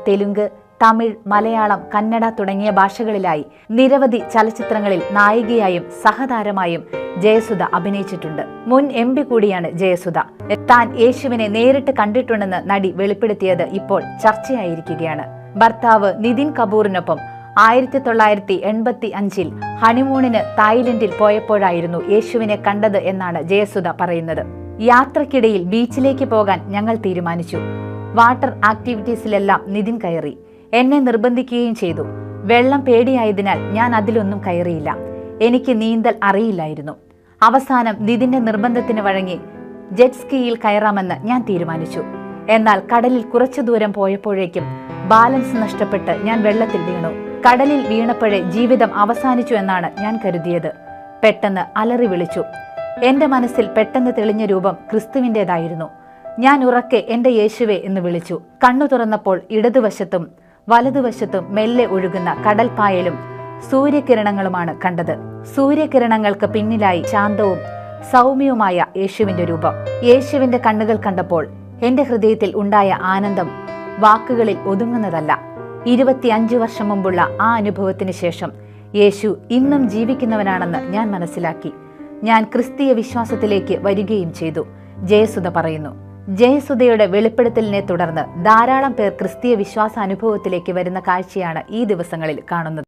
തെലുങ്ക്, തമിഴ്, മലയാളം, കന്നഡ തുടങ്ങിയ ഭാഷകളിലായി നിരവധി ചലച്ചിത്രങ്ങളിൽ നായികയായും സഹതാരമായും ജയസുധ അഭിനയിച്ചിട്ടുണ്ട്. മുൻ MP കൂടിയാണ് ജയസുധ. താൻ യേശുവിനെ നേരിട്ട് കണ്ടിട്ടുണ്ടെന്ന് നടി വെളിപ്പെടുത്തിയത് ഇപ്പോൾ ചർച്ചയായിരിക്കുകയാണ്. ഭർത്താവ് നിതിൻ കപൂറിനൊപ്പം 1985 ഹണിമൂണിന് തായ്ലൻഡിൽ പോയപ്പോഴായിരുന്നു യേശുവിനെ കണ്ടത് എന്നാണ് ജയസുധ പറയുന്നത്. യാത്രക്കിടയിൽ ബീച്ചിലേക്ക് പോകാൻ ഞങ്ങൾ തീരുമാനിച്ചു. വാട്ടർ ആക്ടിവിറ്റീസിലെല്ലാം നിതിൻ കയറി. എന്നെ നിർബന്ധിക്കുകയും ചെയ്തു. വെള്ളം പേടിയായതിനാൽ ഞാൻ അതിലൊന്നും കയറിയില്ല. എനിക്ക് നീന്തൽ അറിയില്ലായിരുന്നു. അവസാനം നിതിന്റെ നിർബന്ധത്തിന് വഴങ്ങി ജെറ്റ് സ്കീയിൽ കയറാമെന്ന് ഞാൻ തീരുമാനിച്ചു. എന്നാൽ കടലിൽ കുറച്ചു ദൂരം പോയപ്പോഴേക്കും ബാലൻസ് നഷ്ടപ്പെട്ട് ഞാൻ വെള്ളത്തിൽ വീണു. കടലിൽ വീണപ്പോഴേ ജീവിതം അവസാനിച്ചു എന്നാണ് ഞാൻ കരുതിയത്. പെട്ടെന്ന് അലറി വിളിച്ചു. എന്റെ മനസ്സിൽ പെട്ടെന്ന് തെളിഞ്ഞ രൂപം ക്രിസ്തുവിൻ്റെതായിരുന്നു. ഞാൻ ഉറക്കെ എന്റെ യേശുവേ എന്ന് വിളിച്ചു. കണ്ണു തുറന്നപ്പോൾ ഇടതുവശത്തും വലതുവശത്തും മെല്ലെ ഒഴുകുന്ന കടൽപ്പായലും സൂര്യകിരണങ്ങളുമാണ് കണ്ടത്. സൂര്യകിരണങ്ങൾക്ക് പിന്നിലായി ശാന്തവും സൗമ്യവുമായ യേശുവിന്റെ രൂപം. യേശുവിന്റെ കണ്ണുകൾ കണ്ടപ്പോൾ എന്റെ ഹൃദയത്തിൽ ഉണ്ടായ ആനന്ദം വാക്കുകളിൽ ഒതുങ്ങുന്നതല്ല. 25 വർഷം മുമ്പുള്ള ആ അനുഭവത്തിന് ശേഷം യേശു ഇന്നും ജീവിക്കുന്നവനാണെന്ന് ഞാൻ മനസ്സിലാക്കി. ഞാൻ ക്രിസ്തീയ വിശ്വാസത്തിലേക്ക് വരികയും ചെയ്തു, ജയസുധ പറയുന്നു. ജയസുധയുടെ വെളിപ്പെടുത്തലിനെ തുടർന്ന് ധാരാളം പേർ ക്രിസ്തീയ വിശ്വാസ അനുഭവത്തിലേക്ക് വരുന്ന കാഴ്ചയാണ് ഈ ദിവസങ്ങളിൽ കാണുന്നത്.